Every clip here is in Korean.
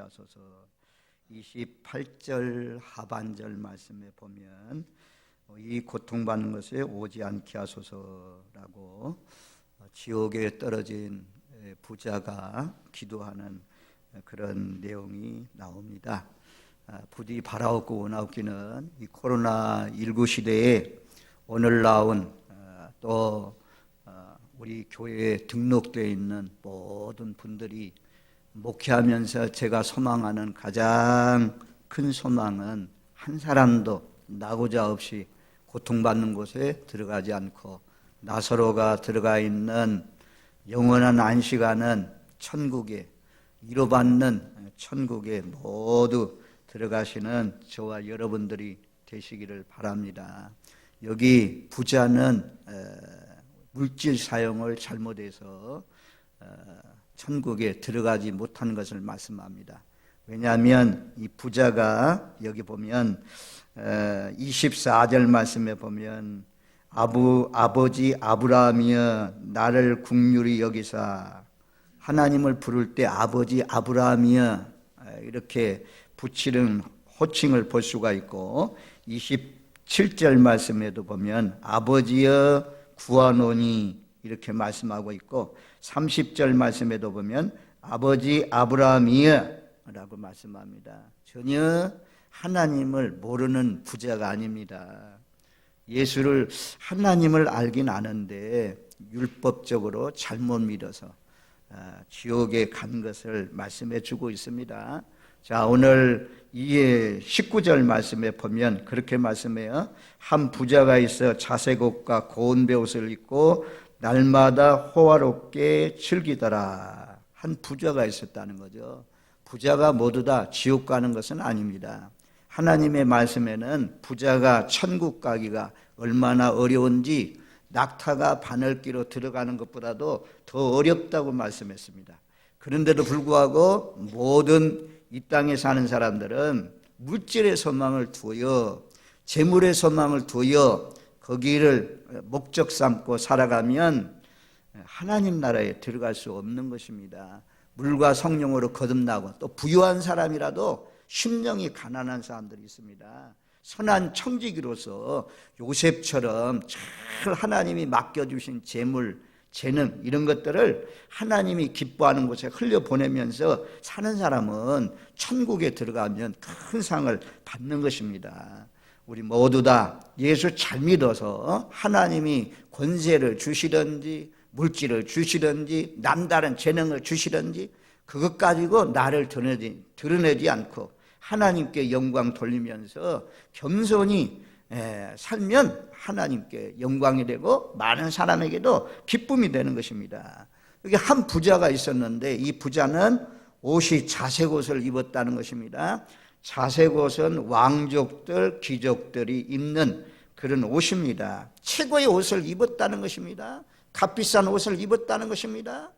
하소서. 28절 하반절 말씀에 보면 이 고통받는 것에 오지 않게 하소서라고 지옥에 떨어진 부자가 기도하는 그런 내용이 나옵니다. 부디 바라옵고 원하옵기는 이 코로나19 시대에 오늘 나온 또 우리 교회에 등록되어 있는 모든 분들이 목회하면서 제가 소망하는 가장 큰 소망은 한 사람도 나고자 없이 고통받는 곳에 들어가지 않고 나사로가 들어가 있는 영원한 안식하는 천국에 위로받는 천국에 모두 들어가시는 저와 여러분들이 되시기를 바랍니다. 여기 부자는 물질 사용을 잘못해서 천국에 들어가지 못한 것을 말씀합니다. 왜냐하면 이 부자가 여기 보면 24절 말씀에 보면 아버지 아브라함이여 나를 긍휼히 여기사, 하나님을 부를 때 아버지 아브라함이여 이렇게 붙이는 호칭을 볼 수가 있고, 27절 말씀에도 보면 아버지여 구하노니 이렇게 말씀하고 있고, 30절 말씀에도 보면 아버지 아브라함이여 라고 말씀합니다. 전혀 하나님을 모르는 부자가 아닙니다. 예수를 하나님을 알긴 아는데 율법적으로 잘못 믿어서 지옥에 간 것을 말씀해 주고 있습니다. 자, 오늘 이 19절 말씀에 보면 그렇게 말씀해요. 한 부자가 있어 자색 옷과 고운 베옷을 입고 날마다 호화롭게 즐기더라. 한 부자가 있었다는 거죠. 부자가 모두 다 지옥 가는 것은 아닙니다. 하나님의 말씀에는 부자가 천국 가기가 얼마나 어려운지 낙타가 바늘기로 들어가는 것보다도 더 어렵다고 말씀했습니다. 그런데도 불구하고 모든 이 땅에 사는 사람들은 물질의 소망을 두어 재물의 소망을 두어 거기를 목적 삼고 살아가면 하나님 나라에 들어갈 수 없는 것입니다. 물과 성령으로 거듭나고 또 부유한 사람이라도 심령이 가난한 사람들이 있습니다. 선한 청지기로서 요셉처럼 잘 하나님이 맡겨주신 재물, 재능 이런 것들을 하나님이 기뻐하는 곳에 흘려보내면서 사는 사람은 천국에 들어가면 큰 상을 받는 것입니다. 우리 모두 다 예수 잘 믿어서 하나님이 권세를 주시든지 물질을 주시든지 남다른 재능을 주시든지 그것 가지고 나를 드러내지 않고 하나님께 영광 돌리면서 겸손히 살면 하나님께 영광이 되고 많은 사람에게도 기쁨이 되는 것입니다. 여기 한 부자가 있었는데 이 부자는 옷이 자색 옷을 입었다는 것입니다. 자색 옷은 왕족들, 귀족들이 입는 그런 옷입니다. 최고의 옷을 입었다는 것입니다. 값비싼 옷을 입었다는 것입니다.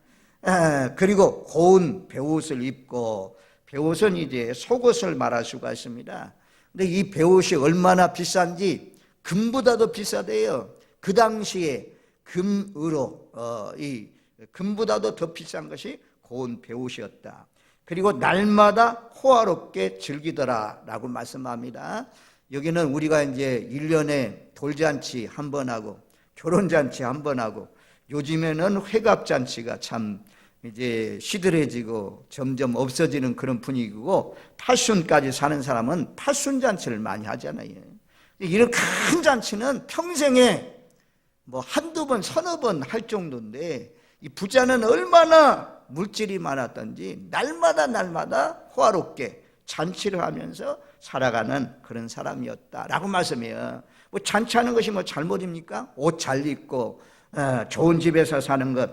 그리고 고운 베옷을 입고, 베옷은 이제 속옷을 말할 수가 있습니다. 근데 이 베옷이 얼마나 비싼지 금보다도 비싸대요. 그 당시에 금으로 이 금보다도 더 비싼 것이 고운 베옷이었다. 그리고 날마다 호화롭게 즐기더라 라고 말씀합니다. 여기는 우리가 이제 1년에 돌잔치 한 번 하고 결혼잔치 한 번 하고 요즘에는 회갑잔치가 참 이제 시들해지고 점점 없어지는 그런 분위기고, 팔순까지 사는 사람은 팔순잔치를 많이 하잖아요. 이런 큰 잔치는 평생에 뭐 한두 번, 서너 번 할 정도인데 이 부자는 얼마나 물질이 많았던지 날마다 호화롭게 잔치를 하면서 살아가는 그런 사람이었다라고 말씀해요. 뭐 잔치하는 것이 뭐 잘못입니까? 옷 잘 입고 좋은 집에서 사는 것,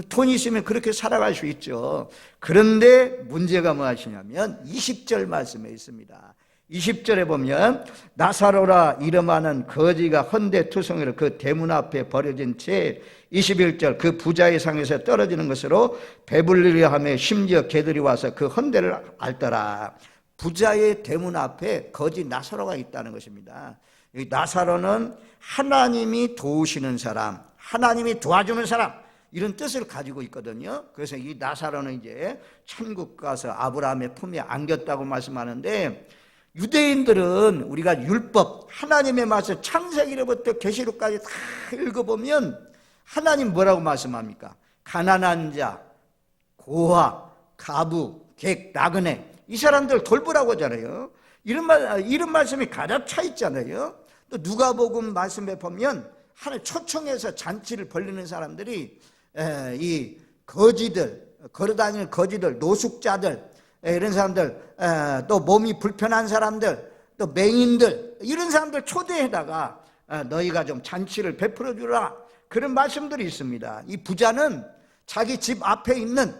돈 있으면 그렇게 살아갈 수 있죠. 그런데 문제가 무엇이냐면 20절 말씀에 있습니다. 20절에 보면 나사로라 이름하는 거지가 헌데투성이로 그 대문 앞에 버려진 채 21절 그 부자의 상에서 떨어지는 것으로 배불리려 하며 심지어 개들이 와서 그 헌데를 앓더라. 부자의 대문 앞에 거지 나사로가 있다는 것입니다. 이 나사로는 하나님이 도우시는 사람, 하나님이 도와주는 사람, 이런 뜻을 가지고 있거든요. 그래서 이 나사로는 이제 천국 가서 아브라함의 품에 안겼다고 말씀하는데, 유대인들은 우리가 율법, 하나님의 말씀, 창세기로부터 계시록까지 다 읽어보면 하나님 뭐라고 말씀합니까? 가난한 자, 고아, 가부, 객, 나그네, 이 사람들 돌보라고 하잖아요. 이런 말씀이 가득 차 있잖아요. 또 누가복음 말씀에 보면 하늘 초청해서 잔치를 벌리는 사람들이 이 거지들, 걸어다니는 거지들, 노숙자들, 이런 사람들, 또 몸이 불편한 사람들, 또 맹인들, 이런 사람들 초대해다가 너희가 좀 잔치를 베풀어 주라, 그런 말씀들이 있습니다. 이 부자는 자기 집 앞에 있는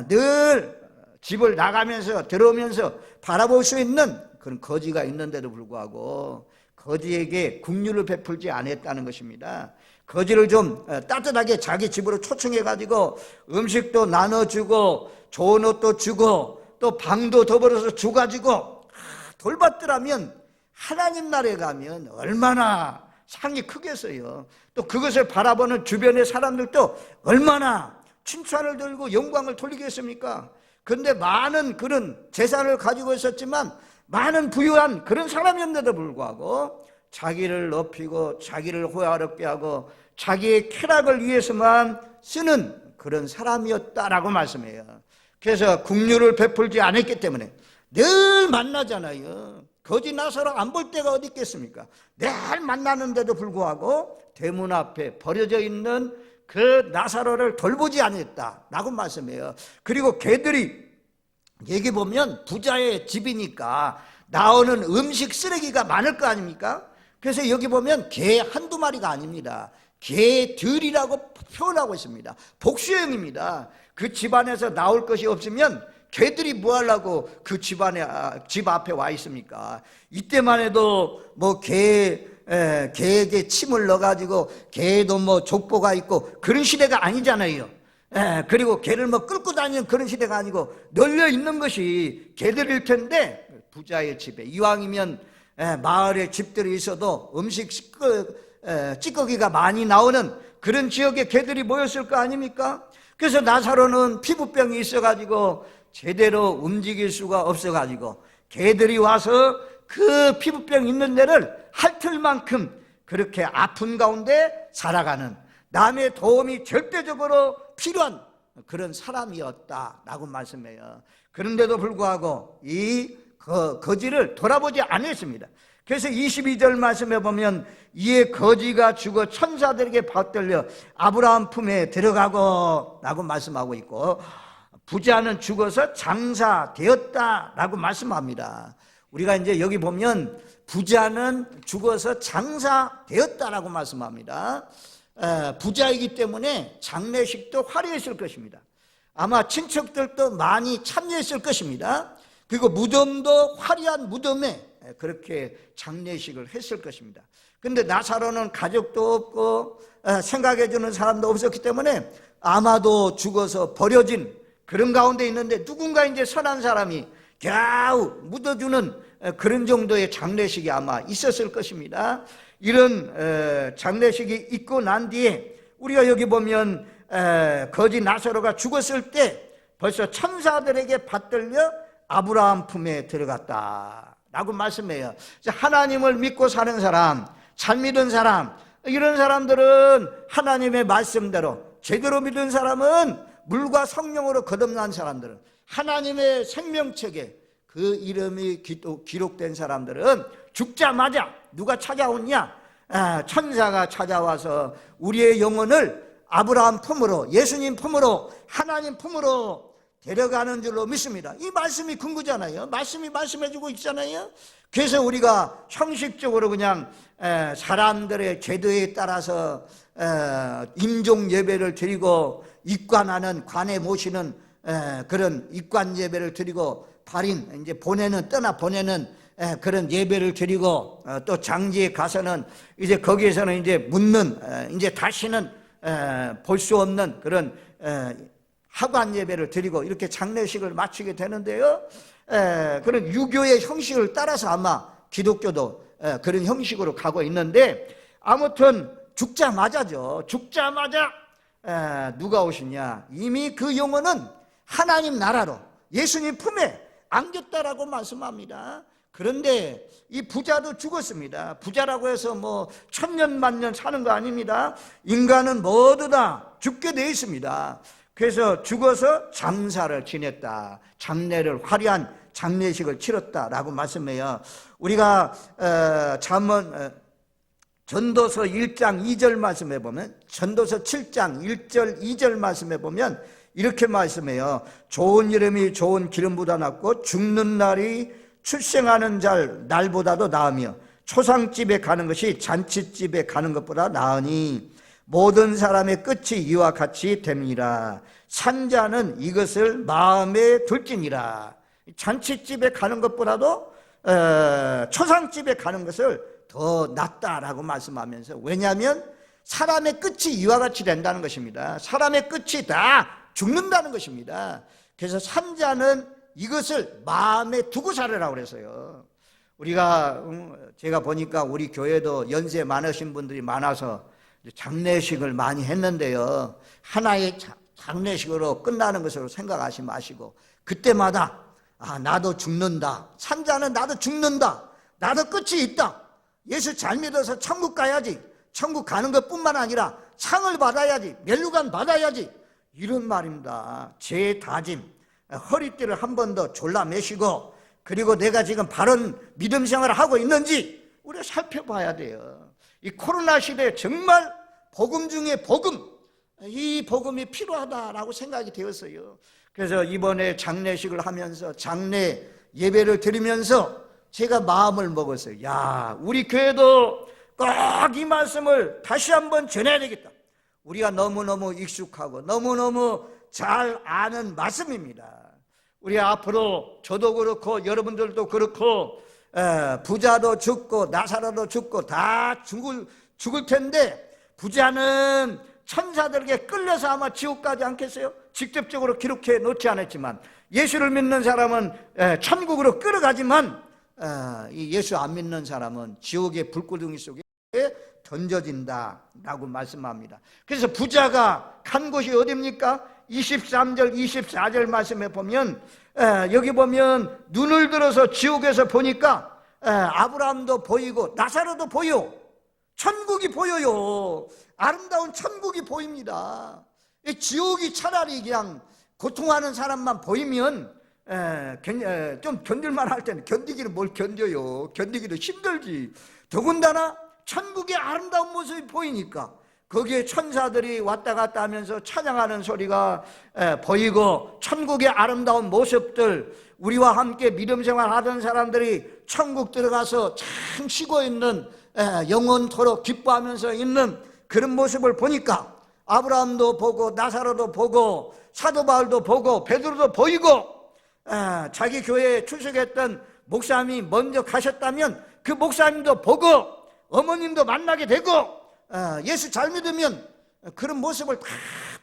늘 집을 나가면서 들어오면서 바라볼 수 있는 그런 거지가 있는데도 불구하고 거지에게 긍휼을 베풀지 않았다는 것입니다. 거지를 좀 따뜻하게 자기 집으로 초청해가지고 음식도 나눠주고 좋은 옷도 주고 또 방도 더불어서 줘가지고 돌봤더라면 하나님 나라에 가면 얼마나 상이 크겠어요. 또 그것을 바라보는 주변의 사람들도 얼마나 칭찬을 들고 영광을 돌리겠습니까? 그런데 많은 그런 재산을 가지고 있었지만 많은 부유한 그런 사람이었는데도 불구하고 자기를 높이고 자기를 호화롭게 하고 자기의 쾌락을 위해서만 쓰는 그런 사람이었다라고 말씀해요. 그래서 긍휼을 베풀지 않았기 때문에 늘 만나잖아요. 거지 나사로 안 볼 때가 어디 있겠습니까? 늘 만나는데도 불구하고 대문 앞에 버려져 있는 그 나사로를 돌보지 않았다라고 말씀해요. 그리고 개들이, 여기 보면 부자의 집이니까 나오는 음식 쓰레기가 많을 거 아닙니까? 그래서 여기 보면 개 한두 마리가 아닙니다. 개들이라고 표현하고 있습니다. 복수형입니다. 그 집안에서 나올 것이 없으면 개들이 뭐 하려고 그 집 앞에 와 있습니까? 이때만 해도 뭐 개에게 침을 넣어가지고 개도 뭐 족보가 있고 그런 시대가 아니잖아요. 그리고 개를 뭐 끌고 다니는 그런 시대가 아니고 널려 있는 것이 개들일 텐데, 부자의 집에 이왕이면 마을에 집들이 있어도 음식 찌꺼기가 많이 나오는 그런 지역에 개들이 모였을 거 아닙니까? 그래서 나사로는 피부병이 있어가지고 제대로 움직일 수가 없어가지고 개들이 와서 그 피부병 있는 데를 핥을 만큼 그렇게 아픈 가운데 살아가는, 남의 도움이 절대적으로 필요한 그런 사람이었다라고 말씀해요. 그런데도 불구하고 이 거지를 돌아보지 않았습니다. 그래서 22절 말씀에 보면 이에 거지가 죽어 천사들에게 받들려 아브라함 품에 들어가고 라고 말씀하고 있고, 부자는 죽어서 장사되었다라고 말씀합니다. 우리가 이제 여기 보면 부자는 죽어서 장사되었다라고 말씀합니다. 부자이기 때문에 장례식도 화려했을 것입니다. 아마 친척들도 많이 참여했을 것입니다. 그리고 무덤도 화려한 무덤에 그렇게 장례식을 했을 것입니다. 그런데 나사로는 가족도 없고 생각해 주는 사람도 없었기 때문에 아마도 죽어서 버려진 그런 가운데 있는데, 누군가 이제 선한 사람이 겨우 묻어주는 그런 정도의 장례식이 아마 있었을 것입니다. 이런 장례식이 있고 난 뒤에 우리가 여기 보면 거지 나사로가 죽었을 때 벌써 천사들에게 받들려 아브라함 품에 들어갔다라고 말씀해요. 하나님을 믿고 사는 사람, 잘 믿은 사람, 이런 사람들은 하나님의 말씀대로 제대로 믿은 사람은, 물과 성령으로 거듭난 사람들은, 하나님의 생명책에 그 이름이 기록된 사람들은 죽자마자 누가 찾아오냐? 천사가 찾아와서 우리의 영혼을 아브라함 품으로, 예수님 품으로, 하나님 품으로 데려가는 줄로 믿습니다. 이 말씀이 근거잖아요. 말씀이 말씀해주고 있잖아요. 그래서 우리가 형식적으로 그냥 사람들의 제도에 따라서 임종 예배를 드리고 입관하는, 관에 모시는 그런 입관 예배를 드리고 발인 이제 떠나 보내는 그런 예배를 드리고 또 장지에 가서는 이제 거기에서는 이제 묻는, 이제 다시는 볼 수 없는 그런 하관 예배를 드리고 이렇게 장례식을 마치게 되는데요. 그런 유교의 형식을 따라서 아마 기독교도 그런 형식으로 가고 있는데, 아무튼 죽자마자죠. 죽자마자 누가 오시냐? 이미 그 영혼은 하나님 나라로 예수님 품에 안겼다라고 말씀합니다. 그런데 이 부자도 죽었습니다. 부자라고 해서 뭐 천년 만년 사는 거 아닙니다. 인간은 모두 다 죽게 되어 있습니다. 그래서 죽어서 장사를 지냈다. 장례를 화려한 장례식을 치렀다라고 말씀해요. 우리가 전도서 1장 2절 말씀해 보면, 전도서 7장 1절 2절 말씀해 보면 이렇게 말씀해요. 좋은 이름이 좋은 기름보다 낫고 죽는 날이 출생하는 날보다도 나으며 초상집에 가는 것이 잔치집에 가는 것보다 나으니 모든 사람의 끝이 이와 같이 됨이라. 산자는 이것을 마음에 둘지니라. 잔치집에 가는 것보다도 초상집에 가는 것을 더 낫다라고 말씀하면서, 왜냐하면 사람의 끝이 이와 같이 된다는 것입니다. 사람의 끝이 다 죽는다는 것입니다. 그래서 산자는 이것을 마음에 두고 살으라고 그랬어요. 우리가 제가 보니까 우리 교회도 연세 많으신 분들이 많아서 장례식을 많이 했는데요, 하나의 장례식으로 끝나는 것으로 생각하지 마시고 그때마다 나도 죽는다, 산자는 나도 죽는다, 나도 끝이 있다, 예수 잘 믿어서 천국 가야지, 천국 가는 것뿐만 아니라 상을 받아야지, 멸류관 받아야지, 이런 말입니다. 제 다짐, 허리띠를 한 번 더 졸라매시고, 그리고 내가 지금 바른 믿음 생활을 하고 있는지 우리가 살펴봐야 돼요. 이 코로나 시대에 정말 복음 중에 복음, 이 복음이 필요하다라고 생각이 되었어요. 그래서 이번에 장례식을 하면서 장례 예배를 드리면서 제가 마음을 먹었어요. 야, 우리 교회도 꼭 이 말씀을 다시 한번 전해야 되겠다. 우리가 너무너무 익숙하고 너무너무 잘 아는 말씀입니다. 우리 앞으로 저도 그렇고 여러분들도 그렇고 부자도 죽고 나사로도 죽고 다 죽을 텐데, 부자는 천사들에게 끌려서 아마 지옥 가지 않겠어요? 직접적으로 기록해 놓지 않았지만 예수를 믿는 사람은 천국으로 끌어가지만 이 예수 안 믿는 사람은 지옥의 불구덩이 속에 던져진다라고 말씀합니다. 그래서 부자가 간 곳이 어디입니까? 23절 24절 말씀에 보면 여기 보면 눈을 들어서 지옥에서 보니까 아브라함도 보이고 나사로도 보여, 천국이 보여요. 아름다운 천국이 보입니다. 지옥이 차라리 그냥 고통하는 사람만 보이면 좀 견딜만 할 때는 견디기는 뭘 견뎌요. 견디기도 힘들지. 더군다나 천국의 아름다운 모습이 보이니까 거기에 천사들이 왔다 갔다 하면서 찬양하는 소리가 보이고, 천국의 아름다운 모습들, 우리와 함께 믿음 생활하던 사람들이 천국 들어가서 참 쉬고 있는, 영원토록 기뻐하면서 있는 그런 모습을 보니까 아브라함도 보고 나사로도 보고 사도 바울도 보고 베드로도 보이고, 자기 교회에 출석했던 목사님이 먼저 가셨다면 그 목사님도 보고 어머님도 만나게 되고, 예수 잘 믿으면 그런 모습을 다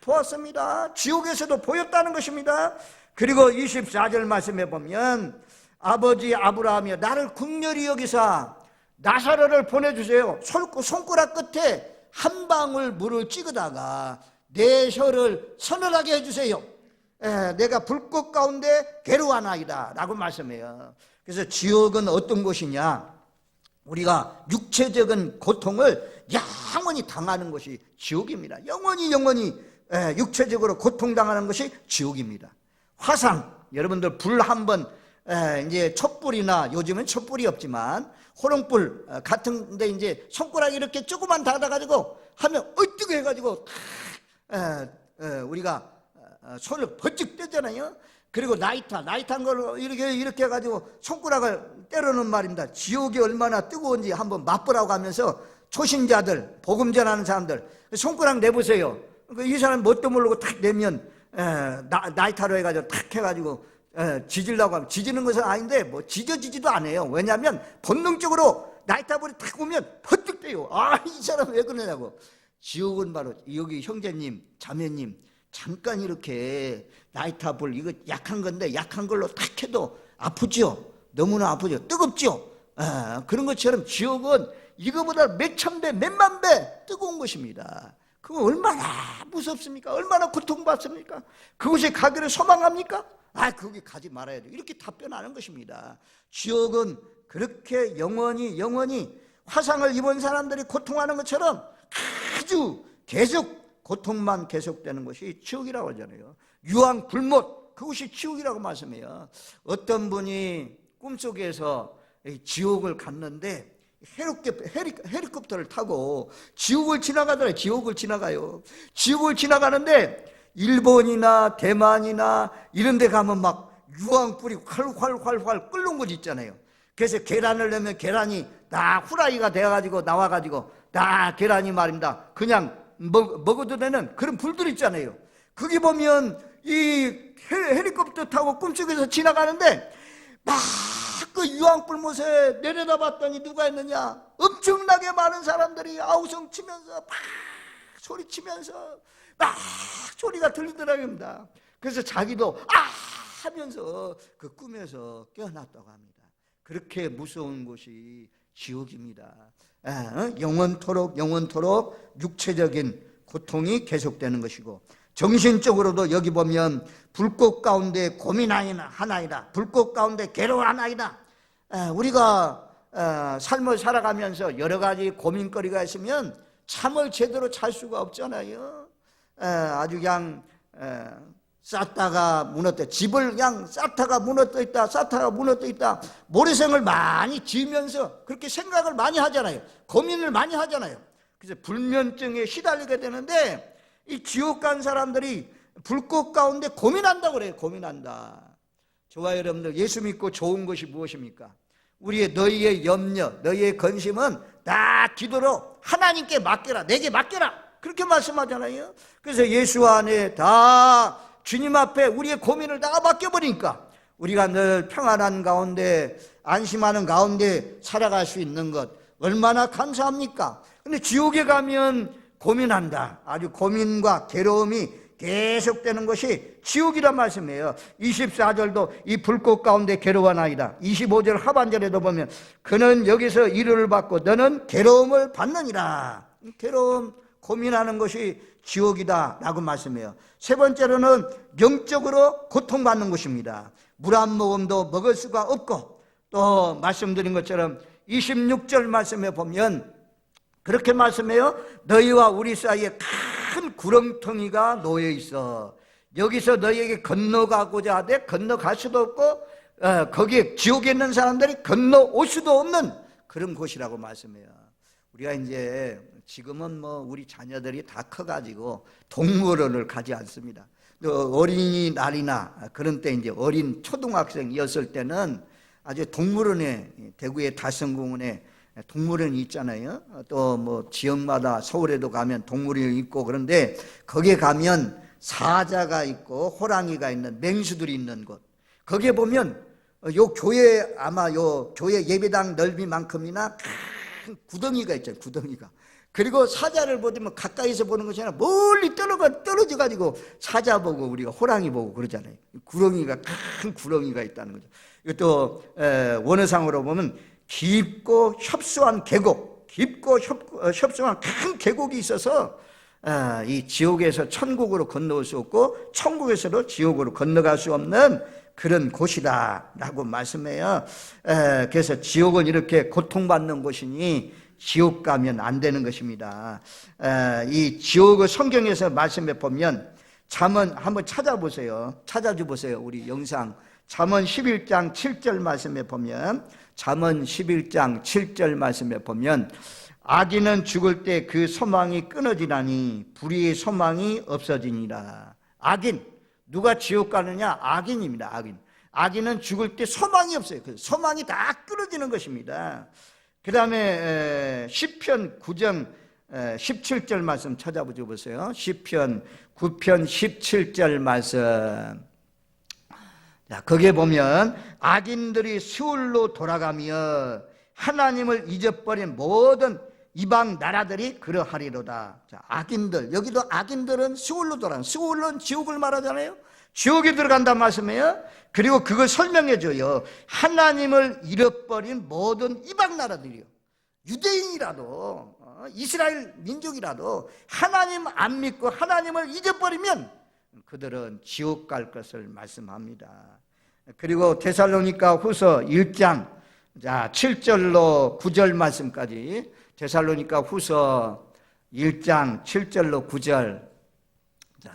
보았습니다. 지옥에서도 보였다는 것입니다. 그리고 24절 말씀에 보면 아버지 아브라함이여 나를 긍휼히 여기사 나사로를 보내주세요. 손가락 끝에 한 방울 물을 찍어다가 내 혀를 서늘하게 해주세요. 내가 불꽃 가운데 괴로워하나이다 라고 말씀해요. 그래서 지옥은 어떤 곳이냐? 우리가 육체적인 고통을 영원히 당하는 것이 지옥입니다. 영원히 육체적으로 고통당하는 것이 지옥입니다. 화상, 여러분들 불 한번 이제 촛불이나, 요즘은 촛불이 없지만 호롱불 같은 데 이제 손가락 이렇게 조금만 닫아가지고 하면 뜨거 해가지고 우리가 손을 번쩍 떼잖아요. 그리고 나이탄 걸로 이렇게 해가지고 손가락을 때려는 말입니다. 지옥이 얼마나 뜨거운지 한번 맛보라고 하면서 초신자들, 복음 전하는 사람들 손가락 내보세요. 이 사람 뭣도 모르고 탁 내면 나이타로 해가지고 탁 해가지고 지지려고 하면, 지지는 것은 아닌데 뭐 지지도 않아요. 왜냐하면 본능적으로 나이타불이 탁 오면 번뜩 떼요. 이 사람 왜 그러냐고. 지옥은 바로 여기 형제님, 자매님, 잠깐 이렇게 나이타불 이거 약한 건데 약한 걸로 탁 해도 아프죠. 너무나 아프죠. 뜨겁죠. 그런 것처럼 지옥은 이거보다 몇천 배, 몇만 배 뜨거운 것입니다. 그거 얼마나 무섭습니까? 얼마나 고통받습니까? 그곳에 가기를 소망합니까? 거기 가지 말아야 돼. 이렇게 답변하는 것입니다. 지옥은 그렇게 영원히 화상을 입은 사람들이 고통하는 것처럼 아주 계속 고통만 계속되는 것이 지옥이라고 하잖아요. 유황 불못, 그것이 지옥이라고 말씀해요. 어떤 분이 꿈속에서 지옥을 갔는데 헬리콥터를 타고 지옥을 지나가더래요. 지옥을 지나가요. 지옥을 지나가는데 일본이나 대만이나 이런 데 가면 막 유황불이 활활활활 끓는 곳 있잖아요. 그래서 계란을 넣으면 계란이 다 후라이가 되어가지고 나와가지고 다 계란이 말입니다. 그냥 먹어도 되는 그런 불들 있잖아요. 거기 보면 이 헬리콥터 타고 꿈속에서 지나가는데 막 그 유황불못에 내려다봤더니 누가 있느냐? 엄청나게 많은 사람들이 아우성 치면서 막 소리치면서 막 소리가 들리더랍니다. 그래서 자기도 하면서 그 꿈에서 깨어났다고 합니다. 그렇게 무서운 곳이 지옥입니다. 영원토록 육체적인 고통이 계속되는 것이고, 정신적으로도 여기 보면 불꽃 가운데 고민 하나이다. 불꽃 가운데 괴로워 하나이다. 우리가 삶을 살아가면서 여러 가지 고민거리가 있으면 잠을 제대로 잘 수가 없잖아요. 아주 그냥 쌓다가 무너뜨, 집을 그냥 쌓다가 무너뜨 있다 모래생을 많이 지으면서 그렇게 생각을 많이 하잖아요. 고민을 많이 하잖아요. 그래서 불면증에 시달리게 되는데, 이 지옥 간 사람들이 불꽃 가운데 고민한다고 그래요. 고민한다. 저와 여러분들, 예수 믿고 좋은 것이 무엇입니까? 너희의 염려, 너희의 건심은 다 기도로 하나님께 맡겨라, 내게 맡겨라, 그렇게 말씀하잖아요. 그래서 예수 안에 다 주님 앞에 우리의 고민을 다 맡겨버리니까 우리가 늘 평안한 가운데, 안심하는 가운데 살아갈 수 있는 것 얼마나 감사합니까? 근데 지옥에 가면 고민한다. 아주 고민과 괴로움이 계속되는 것이 지옥이란 말씀이에요. 24절도 이 불꽃 가운데 괴로워하나이다. 25절 하반절에도 보면 그는 여기서 위로를 받고 너는 괴로움을 받느니라. 괴로움, 고민하는 것이 지옥이다 라고 말씀해요. 세 번째로는 영적으로 고통받는 것입니다. 물 한 모금도 먹을 수가 없고, 또 말씀드린 것처럼 26절 말씀에 보면 그렇게 말씀해요. 너희와 우리 사이에 큰 구렁텅이가 놓여 있어. 여기서 너희에게 건너가고자 하되 건너갈 수도 없고, 거기에 지옥에 있는 사람들이 건너올 수도 없는 그런 곳이라고 말씀해요. 우리가 이제 지금은 우리 자녀들이 다 커가지고 동물원을 가지 않습니다. 어린이날이나 그런 때 이제 어린 초등학생이었을 때는 아주 동물원에, 대구의 달성공원에 동물원이 있잖아요. 또 지역마다 서울에도 가면 동물원이 있고, 그런데 거기에 가면 사자가 있고 호랑이가 있는, 맹수들이 있는 곳, 거기에 보면 요 교회, 아마 요 교회 예배당 넓이만큼이나 큰 구덩이가 있잖아요. 구덩이가. 그리고 사자를 보면 가까이서 보는 것이 아니라 멀리 떨어져 가지고 사자 보고 우리가 호랑이 보고 그러잖아요. 구렁이가, 큰 구렁이가 있다는 거죠. 이것도 원어상으로 보면 깊고 협소한 계곡, 깊고 협소한 큰 계곡이 있어서 이 지옥에서 천국으로 건너올 수 없고 천국에서도 지옥으로 건너갈 수 없는 그런 곳이다 라고 말씀해요. 그래서 지옥은 이렇게 고통받는 곳이니 지옥 가면 안 되는 것입니다. 이 지옥을 성경에서 말씀해 보면, 잠언 한번 찾아보세요. 우리 영상 잠언 11장 7절 말씀에 보면, 잠언 11장 7절 말씀에 보면 악인은 죽을 때 그 소망이 끊어지나니 불의의 소망이 없어지니라. 악인, 누가 지옥 가느냐? 악인입니다. 악인은 죽을 때 소망이 없어요. 그 소망이 다 끊어지는 것입니다. 그 다음에 시편 9장 17절 말씀 찾아보세요. 시편 9편 17절 말씀. 자, 거기에 보면 악인들이 수울로 돌아가며 하나님을 잊어버린 모든 이방 나라들이 그러하리로다. 자, 악인들, 여기도 악인들은 수울로 돌아가. 수울은 지옥을 말하잖아요. 지옥에 들어간다 말씀이에요. 그리고 그걸 설명해 줘요. 하나님을 잃어버린 모든 이방 나라들이요. 유대인이라도 이스라엘 민족이라도 하나님 안 믿고 하나님을 잊어버리면 그들은 지옥 갈 것을 말씀합니다. 그리고 데살로니가 후서 1장 7절로 9절 말씀까지, 데살로니가 후서 1장 7절로 9절,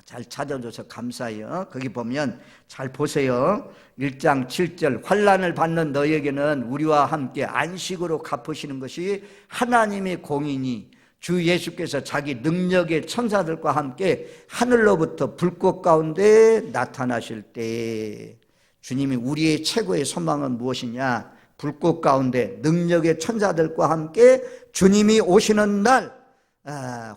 잘 찾아줘서 감사해요. 거기 보면 잘 보세요. 1장 7절, 환난을 받는 너에게는 우리와 함께 안식으로 갚으시는 것이 하나님의 공이니 주 예수께서 자기 능력의 천사들과 함께 하늘로부터 불꽃 가운데 나타나실 때, 주님이 우리의 최고의 소망은 무엇이냐? 불꽃 가운데 능력의 천사들과 함께 주님이 오시는 날,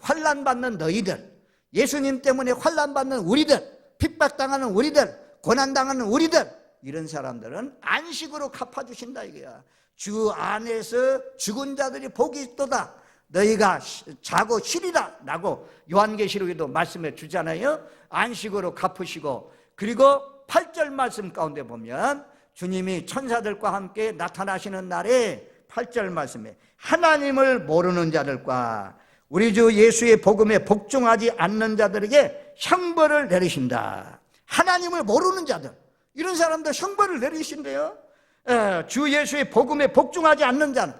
환난 받는 너희들, 예수님 때문에 환난 받는 우리들, 핍박당하는 우리들, 고난당하는 우리들, 이런 사람들은 안식으로 갚아주신다 이거야. 주 안에서 죽은 자들이 복이 있도다. 너희가 자고 쉬리라 라고 요한계시록에도 말씀해 주잖아요. 안식으로 갚으시고, 그리고 8절 말씀 가운데 보면 주님이 천사들과 함께 나타나시는 날에 8절 말씀에 하나님을 모르는 자들과 우리 주 예수의 복음에 복종하지 않는 자들에게 형벌을 내리신다. 하나님을 모르는 자들, 이런 사람들 형벌을 내리신대요. 주 예수의 복음에 복종하지 않는 자는,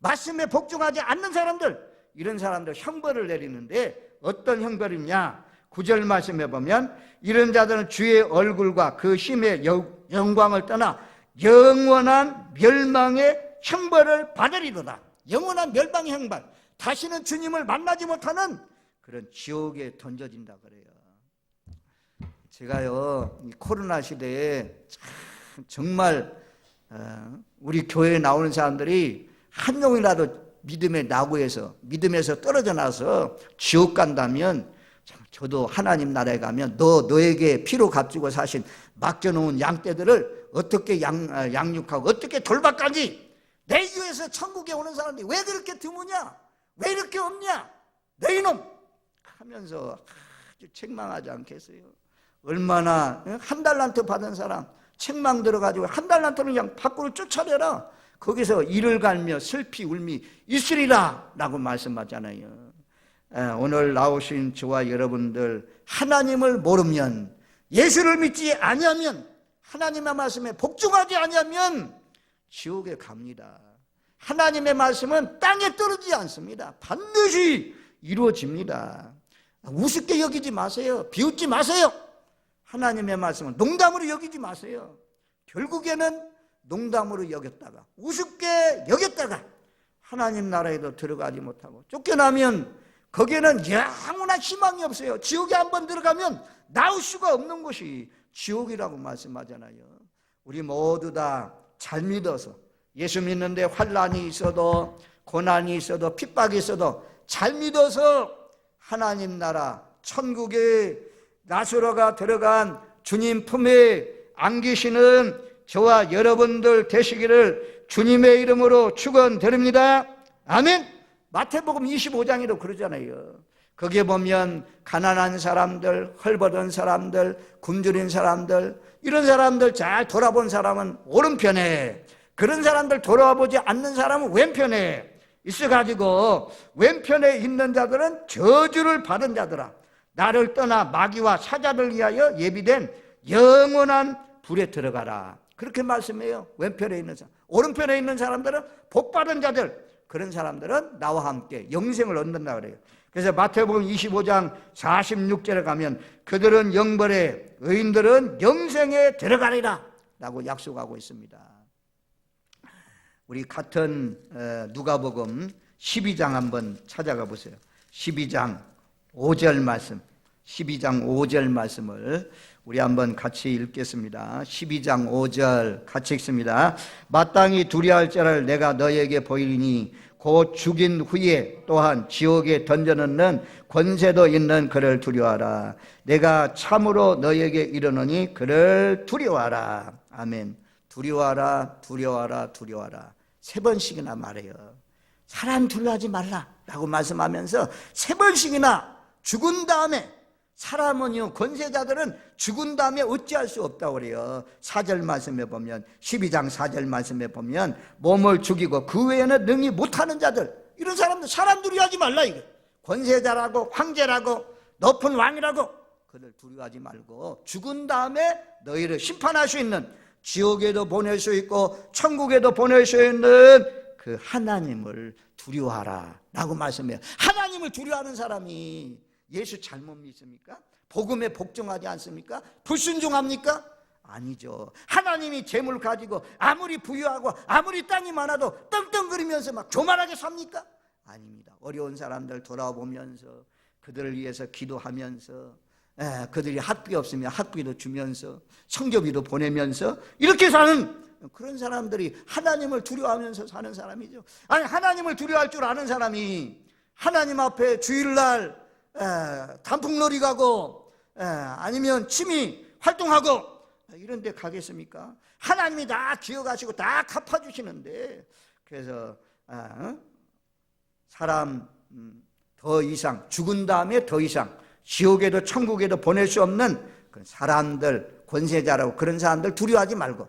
말씀에 복종하지 않는 사람들, 이런 사람들 형벌을 내리는데 어떤 형벌이냐? 9절 말씀에 보면 이런 자들은 주의 얼굴과 그 힘의 영광을 떠나 영원한 멸망의 형벌을 받으리로다. 영원한 멸망의 형벌, 다시는 주님을 만나지 못하는 그런 지옥에 던져진다 그래요. 제가요, 이 코로나 시대에 정말 우리 교회에 나오는 사람들이 한 명이라도 믿음의 낙오에서, 믿음에서 떨어져 나서 지옥 간다면, 저도 하나님 나라에 가면 너에게 피로 값주고 사신 맡겨놓은 양떼들을 어떻게 양육하고 어떻게 돌봐까지, 내 이유에서 천국에 오는 사람들이 왜 그렇게 드무냐, 왜 이렇게 없냐, 내 이놈 하면서 아주 책망하지 않겠어요? 얼마나 한 달란트 받은 사람 책망 들어가지고 한 달란트는 그냥 밖으로 쫓아내라, 거기서 이를 갈며 슬피 울미 있으리라 라고 말씀하잖아요. 오늘 나오신 저와 여러분들, 하나님을 모르면, 예수를 믿지 아니하면, 하나님의 말씀에 복종하지 아니하면 지옥에 갑니다. 하나님의 말씀은 땅에 떨어지지 않습니다. 반드시 이루어집니다. 우습게 여기지 마세요. 비웃지 마세요. 하나님의 말씀은 농담으로 여기지 마세요. 결국에는 농담으로 여겼다가, 우습게 여겼다가 하나님 나라에도 들어가지 못하고 쫓겨나면 거기에는 영원한 희망이 없어요. 지옥에 한번 들어가면 나올 수가 없는 곳이 지옥이라고 말씀하잖아요. 우리 모두 다 잘 믿어서, 예수 믿는데 환난이 있어도 고난이 있어도 핍박이 있어도 잘 믿어서 하나님 나라 천국에 나사로가 들어간 주님 품에 안기시는 저와 여러분들 되시기를 주님의 이름으로 축원드립니다. 아멘. 마태복음 25장에도 그러잖아요. 거기에 보면 가난한 사람들, 헐벗은 사람들, 굶주린 사람들, 이런 사람들 잘 돌아본 사람은 오른편에, 그런 사람들 돌아보지 않는 사람은 왼편에 있어가지고, 왼편에 있는 자들은 저주를 받은 자들아, 나를 떠나 마귀와 사자를 위하여 예비된 영원한 불에 들어가라, 그렇게 말씀해요. 왼편에 있는 사람. 오른편에 있는 사람들은 복받은 자들, 그런 사람들은 나와 함께 영생을 얻는다 그래요. 그래서 마태복음 25장 46절에 가면 그들은 영벌에, 의인들은 영생에 들어가리라 라고 약속하고 있습니다. 우리 같은 누가복음 12장 한번 찾아가 보세요. 12장 5절 말씀, 12장 5절 말씀을 우리 한번 같이 읽겠습니다. 12장 5절 같이 읽습니다. 마땅히 두려워할자를 내가 너에게 보이리니 곧 죽인 후에 또한 지옥에 던져넣는 권세도 있는 그를 두려워하라. 내가 참으로 너에게 이르노니 그를 두려워하라. 아멘. 두려워하라, 두려워하라, 두려워하라. 3번씩이나 말해요. 사람 두려워하지 말라라고 말씀하면서 3번씩이나 죽은 다음에, 사람은요, 권세자들은 죽은 다음에 어찌할 수 없다고 그래요. 4절 말씀에 보면, 12장 4절 말씀에 보면 몸을 죽이고 그 외에는 능히 못하는 자들, 이런 사람들 사람 두려워하지 말라 이거. 권세자라고 황제라고 높은 왕이라고 그들 두려워하지 말고 죽은 다음에 너희를 심판할 수 있는, 지옥에도 보낼 수 있고 천국에도 보낼 수 있는 그 하나님을 두려워하라 라고 말씀해요. 하나님을 두려워하는 사람이 예수 잘못 믿습니까? 복음에 복종하지 않습니까? 불순종합니까? 아니죠. 하나님이 재물 가지고 아무리 부유하고 아무리 땅이 많아도 떵떵거리면서 막 교만하게 삽니까? 아닙니다. 어려운 사람들 돌아보면서 그들을 위해서 기도하면서, 그들이 학비 없으면 학비도 주면서 성교비도 보내면서 이렇게 사는 그런 사람들이 하나님을 두려워하면서 사는 사람이죠. 아니, 하나님을 두려워할 줄 아는 사람이 하나님 앞에 주일날 단풍놀이 가고 아니면 취미 활동하고 이런 데 가겠습니까? 하나님이 다 기억하시고 다 갚아주시는데, 그래서 사람 더 이상, 죽은 다음에 더 이상 지옥에도 천국에도 보낼 수 없는 그런 사람들, 권세자라고 그런 사람들 두려워하지 말고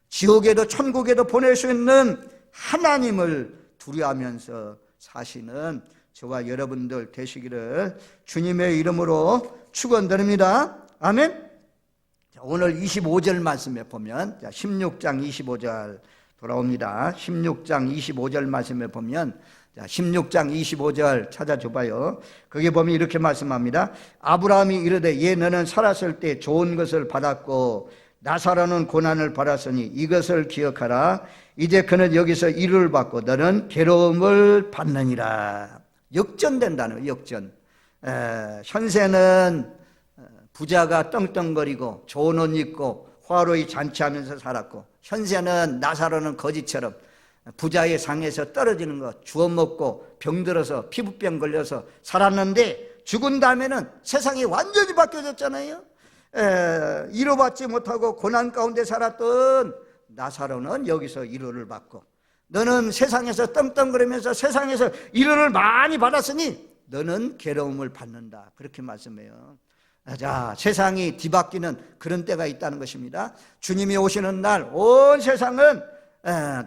지옥에도 천국에도 보낼 수 있는 하나님을 두려워하면서 사시는 저와 여러분들 되시기를 주님의 이름으로 축원드립니다. 아멘. 자, 오늘 25절 말씀에 보면, 16장 25절 돌아옵니다. 16장 25절 말씀에 보면, 16장 25절 찾아줘봐요. 거기 보면 이렇게 말씀합니다. 아브라함이 이르되 예 너는 살았을 때 좋은 것을 받았고 나사로는 고난을 받았으니 이것을 기억하라. 이제 그는 여기서 이루를 받고 너는 괴로움을 받느니라. 역전된다는 거예요. 역전. 현세는 부자가 떵떵거리고 좋은 옷 입고 화로이 잔치하면서 살았고, 현세는 나사로는 거지처럼 부자의 상에서 떨어지는 거 주워 먹고 병들어서 피부병 걸려서 살았는데, 죽은 다음에는 세상이 완전히 바뀌어졌잖아요. 위로받지 못하고 고난 가운데 살았던 나사로는 여기서 위로를 받고, 너는 세상에서 떵떵거리면서 세상에서 위로를 많이 받았으니 너는 괴로움을 받는다, 그렇게 말씀해요. 자, 세상이 뒤바뀌는 그런 때가 있다는 것입니다. 주님이 오시는 날 온 세상은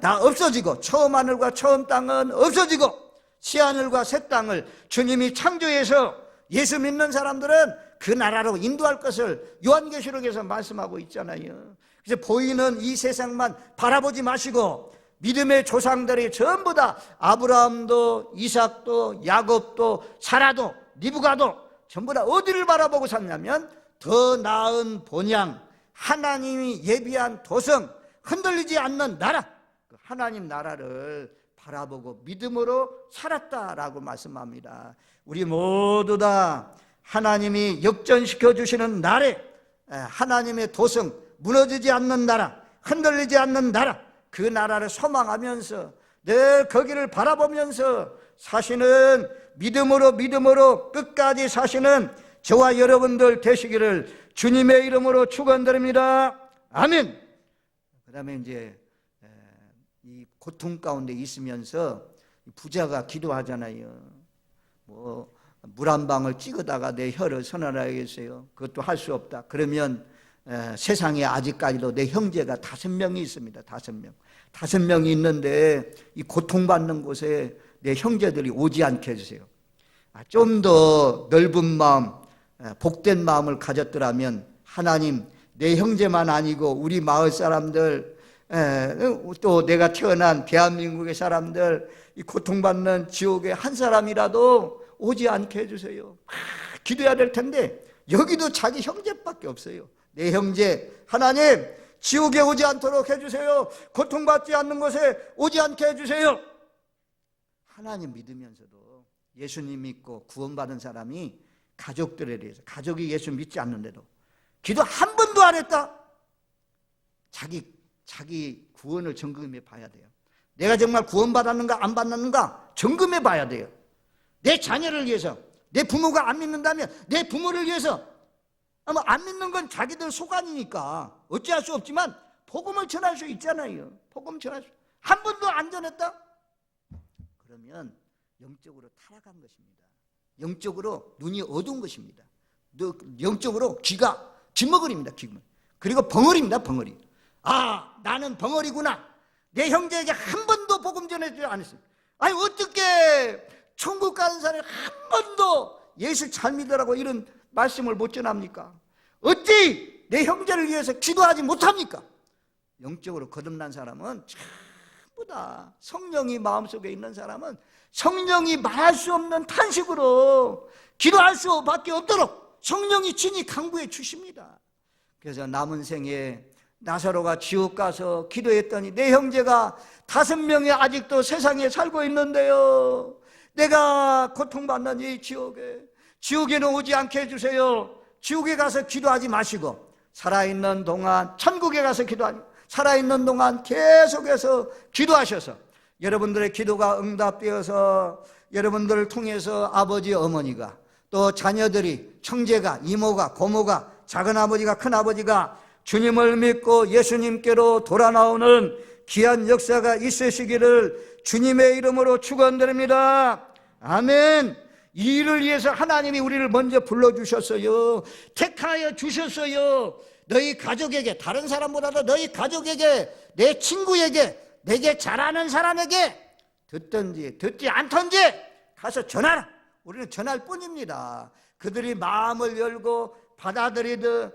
다 없어지고, 처음 하늘과 처음 땅은 없어지고 새 하늘과 새 땅을 주님이 창조해서 예수 믿는 사람들은 그 나라로 인도할 것을 요한계시록에서 말씀하고 있잖아요. 그래서 보이는 이 세상만 바라보지 마시고 믿음의 조상들이 전부 다 아브라함도 이삭도 야곱도 사라도 리브가도 전부 다 어디를 바라보고 샀냐면 더 나은 본향, 하나님이 예비한 도성, 흔들리지 않는 나라, 하나님 나라를 바라보고 믿음으로 살았다라고 말씀합니다. 우리 모두 다 하나님이 역전시켜 주시는 날에 하나님의 도성, 무너지지 않는 나라, 흔들리지 않는 나라, 그 나라를 소망하면서 늘 거기를 바라보면서 사시는, 믿음으로 끝까지 사시는 저와 여러분들 되시기를 주님의 이름으로 축원드립니다. 아멘. 그 다음에 이제 이 고통 가운데 있으면서 부자가 기도하잖아요. 뭐 물 한 방울 찍어다가 내 혀를 선언하겠어요. 그것도 할 수 없다. 그러면 세상에 아직까지도 내 형제가 5명이 있습니다. 5명. 5명이 있는데 이 고통받는 곳에 내 형제들이 오지 않게 해주세요. 좀 더 넓은 마음, 복된 마음을 가졌더라면 하나님, 내 형제만 아니고 우리 마을 사람들, 또 내가 태어난 대한민국의 사람들, 이 고통받는 지옥에 한 사람이라도 오지 않게 해주세요. 기도해야 될 텐데 여기도 자기 형제밖에 없어요. 내 형제, 하나님 지옥에 오지 않도록 해주세요. 고통받지 않는 곳에 오지 않게 해주세요. 하나님 믿으면서도, 예수님 믿고 구원받은 사람이 가족들에 대해서, 가족이 예수 믿지 않는데도 기도 한 번도 안 했다? 자기 구원을 점검해 봐야 돼요. 내가 정말 구원받았는가 안 받았는가 점검해 봐야 돼요. 내 자녀를 위해서, 내 부모가 안 믿는다면 내 부모를 위해서, 아마 안 믿는 건 자기들 소관이니까 어찌할 수 없지만 복음을 전할 수 있잖아요. 복음 전할 수, 한 번도 안 전했다? 그러면 영적으로 타락한 것입니다. 영적으로 눈이 어두운 것입니다. 영적으로 귀가 뒷머거리입니다. 그리고 벙어리입니다. 벙어리. 아, 나는 벙어리구나. 내 형제에게 한 번도 복음 전해주지 않았어요. 아니 어떻게 천국 가는 사람이 한 번도 예수 잘 믿으라고 이런 말씀을 못 전합니까? 어찌 내 형제를 위해서 기도하지 못합니까? 영적으로 거듭난 사람은 전부 다 성령이 마음속에 있는 사람은 성령이 말할 수 없는 탄식으로 기도할 수밖에 없도록 성령이 친히 강구해 주십니다. 그래서 남은 생에 나사로가 지옥 가서 기도했더니 내 형제가 5명이 아직도 세상에 살고 있는데요, 내가 고통받는 이 지옥에는 오지 않게 해주세요. 지옥에 가서 기도하지 마시고 살아있는 동안 천국에 가서 살아있는 동안 계속해서 기도하셔서 여러분들의 기도가 응답되어서 여러분들을 통해서 아버지 어머니가 또 자녀들이 형제가 이모가 고모가 작은아버지가 큰아버지가 주님을 믿고 예수님께로 돌아 나오는 귀한 역사가 있으시기를 주님의 이름으로 축원드립니다. 아멘. 이 일을 위해서 하나님이 우리를 먼저 불러주셨어요. 택하여 주셨어요. 너희 가족에게, 다른 사람보다도 너희 가족에게, 내 친구에게, 내게 잘하는 사람에게 듣든지 듣지 않든지 가서 전하라. 우리는 전할 뿐입니다. 그들이 마음을 열고 받아들이면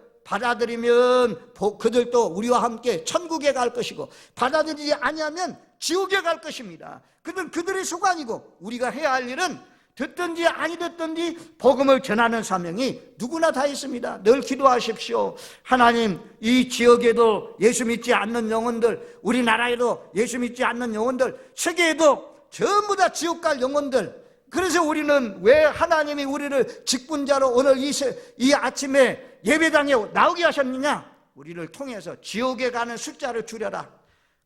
그들도 우리와 함께 천국에 갈 것이고, 받아들이지 아니하면 지옥에 갈 것입니다. 그들의 소관이고, 우리가 해야 할 일은 듣든지 아니 듣든지 복음을 전하는 사명이 누구나 다 있습니다. 늘 기도하십시오. 하나님, 이 지역에도 예수 믿지 않는 영혼들, 우리나라에도 예수 믿지 않는 영혼들, 세계에도 전부 다 지옥 갈 영혼들, 그래서 우리는 왜 하나님이 우리를 직분자로 오늘 이 아침에 예배당에 나오게 하셨느냐? 우리를 통해서 지옥에 가는 숫자를 줄여라.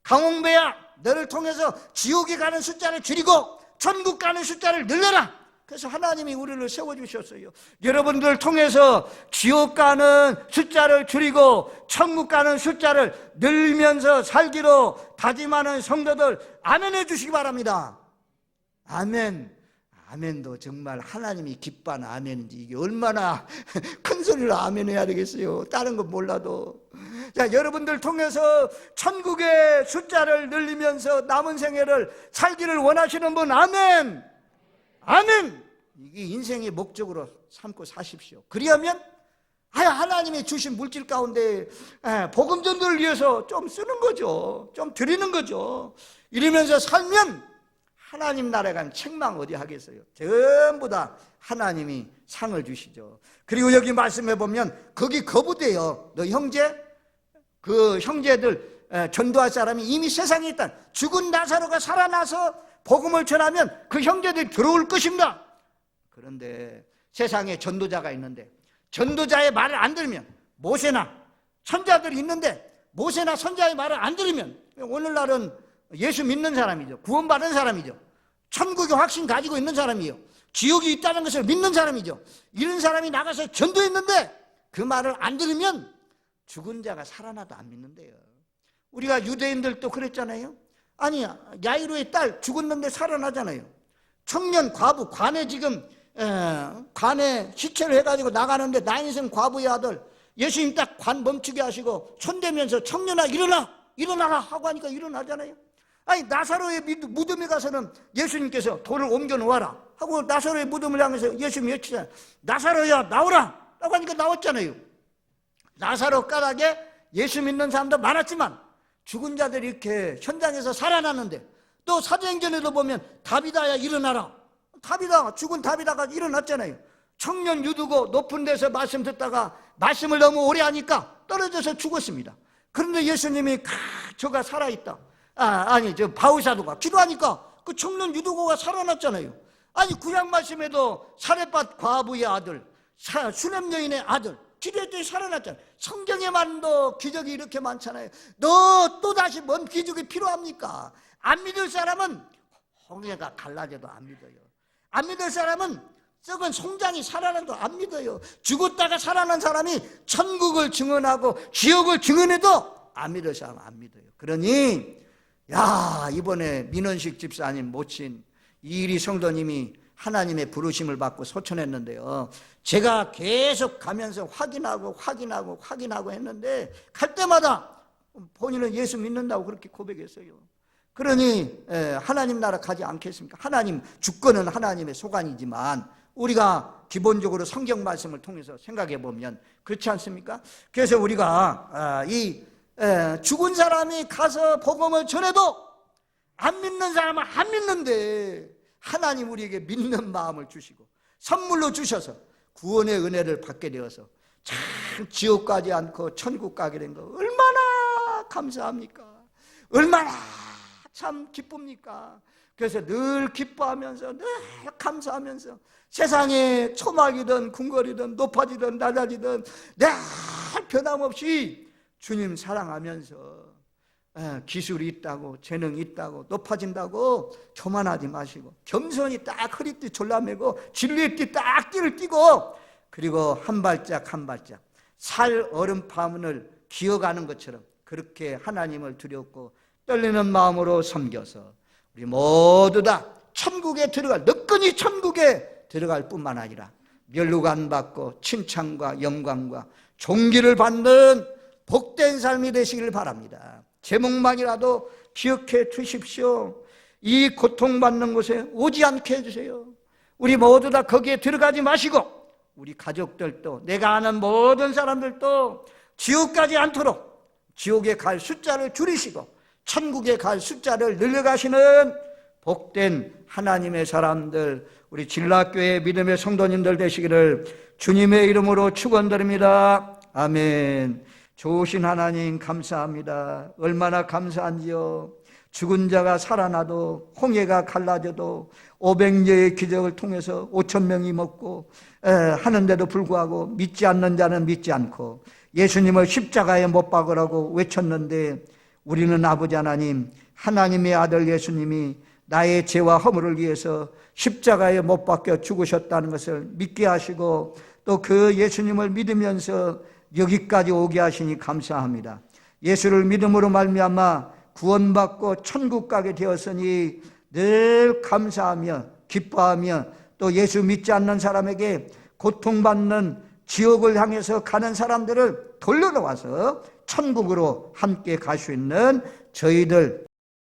강홍배야, 너를 통해서 지옥에 가는 숫자를 줄이고 천국 가는 숫자를 늘려라. 그래서 하나님이 우리를 세워주셨어요. 여러분들을 통해서 지옥 가는 숫자를 줄이고 천국 가는 숫자를 늘면서 살기로 다짐하는 성도들 아멘 해주시기 바랍니다. 아멘. 아멘도 정말 하나님이 기뻐하는 아멘인지 이게 얼마나 큰 소리로 아멘 해야 되겠어요. 다른 건 몰라도. 자, 여러분들 통해서 천국의 숫자를 늘리면서 남은 생애를 살기를 원하시는 분 아멘. 아멘. 이게 인생의 목적으로 삼고 사십시오. 그리하면 하나님이 주신 물질 가운데 복음 전도를 위해서 좀 쓰는 거죠. 좀 드리는 거죠. 이러면서 살면 하나님 나라에 간 책망 어디 하겠어요? 전부 다 하나님이 상을 주시죠. 그리고 여기 말씀해 보면 거기 거부돼요. 너 형제? 그 형제들 전도할 사람이 이미 세상에 있다. 죽은 나사로가 살아나서 복음을 전하면 그 형제들이 들어올 것입니다. 그런데 세상에 전도자가 있는데 전도자의 말을 안 들으면, 모세나 선자들이 있는데 모세나 선자의 말을 안 들으면, 오늘날은 예수 믿는 사람이죠. 구원받은 사람이죠. 천국의 확신 가지고 있는 사람이에요. 지옥이 있다는 것을 믿는 사람이죠. 이런 사람이 나가서 전도했는데 그 말을 안 들으면 죽은 자가 살아나도 안 믿는데요. 우리가 유대인들도 그랬잖아요. 아니, 야이로의 딸 죽었는데 살아나잖아요. 청년 과부, 관에 지금 관에 시체를 해가지고 나가는데 나 인생 과부의 아들, 예수님 딱 관 멈추게 하시고 손대면서 청년아 일어나라 하고 하니까 일어나잖아요. 아니, 나사로의 무덤에 가서는 예수님께서 돌을 옮겨 놓아라 하고 나사로의 무덤을 향해서 예수님이 외치잖아요. 나사로야 나오라 라고 하니까 나왔잖아요. 나사로 가락에 예수 믿는 사람도 많았지만 죽은 자들이 이렇게 현장에서 살아났는데, 또 사도행전에도 보면 다비다야 일어나라, 죽은 다비다가 일어났잖아요. 청년 유두고 높은 데서 말씀 듣다가 말씀을 너무 오래 하니까 떨어져서 죽었습니다. 그런데 예수님이 저가 살아있다, 저 바울사도가 기도하니까 그 청년 유두고가 살아났잖아요. 아니, 구약 말씀에도 사렙밭 과부의 아들, 수냄 여인의 아들 기도했더니 살아났잖아요. 성경에만도 기적이 이렇게 많잖아요. 너 또다시 뭔 기적이 필요합니까? 안 믿을 사람은 홍해가 갈라져도 안 믿어요. 안 믿을 사람은 썩은 송장이 살아나도 안 믿어요. 죽었다가 살아난 사람이 천국을 증언하고 지옥을 증언해도 안 믿을 사람은 안 믿어요. 그러니 이번에 민원식 집사님 모친 이일이 성도님이 하나님의 부르심을 받고 소천했는데요, 제가 계속 가면서 확인하고 했는데 갈 때마다 본인은 예수 믿는다고 그렇게 고백했어요. 그러니 하나님 나라 가지 않겠습니까? 하나님 주권은 하나님의 소관이지만 우리가 기본적으로 성경 말씀을 통해서 생각해 보면 그렇지 않습니까? 그래서 우리가 이 죽은 사람이 가서 복음을 전해도 안 믿는 사람은 안 믿는데 하나님 우리에게 믿는 마음을 주시고 선물로 주셔서 구원의 은혜를 받게 되어서 참 지옥 가지 않고 천국 가게 된 거 얼마나 감사합니까? 얼마나 참 기쁩니까? 그래서 늘 기뻐하면서 늘 감사하면서 세상에 초막이든 궁궐이든 높아지든 낮아지든 늘 변함없이 주님 사랑하면서 기술이 있다고 재능이 있다고 높아진다고 교만하지 마시고 겸손히 딱 허리띠 졸라매고 진리의 띠 딱 띠를 띠고 그리고 한 발짝 한 발짝 살 얼음파문을 기어가는 것처럼 그렇게 하나님을 두렵고 떨리는 마음으로 섬겨서 우리 모두 다 천국에 들어갈 너끈히 천국에 들어갈 뿐만 아니라 멸류관 받고 칭찬과 영광과 존귀를 받는 복된 삶이 되시길 바랍니다. 제목만이라도 기억해 두십시오. 이 고통받는 곳에 오지 않게 해주세요. 우리 모두 다 거기에 들어가지 마시고 우리 가족들도 내가 아는 모든 사람들도 지옥 가지 않도록 지옥에 갈 숫자를 줄이시고 천국에 갈 숫자를 늘려가시는 복된 하나님의 사람들 우리 진락교회 믿음의 성도님들 되시기를 주님의 이름으로 축원드립니다. 아멘. 좋으신 하나님 감사합니다. 얼마나 감사한지요. 죽은 자가 살아나도 홍해가 갈라져도 500여의 기적을 통해서 5,000명이 먹고 하는데도 불구하고 믿지 않는 자는 믿지 않고 예수님을 십자가에 못 박으라고 외쳤는데 우리는 아버지 하나님 하나님의 아들 예수님이 나의 죄와 허물을 위해서 십자가에 못 박혀 죽으셨다는 것을 믿게 하시고 또 그 예수님을 믿으면서 여기까지 오게 하시니 감사합니다. 예수를 믿음으로 말미암아 구원받고 천국 가게 되었으니 늘 감사하며 기뻐하며 또 예수 믿지 않는 사람에게 고통받는 지옥을 향해서 가는 사람들을 돌려놓아서 천국으로 함께 갈 수 있는 저희들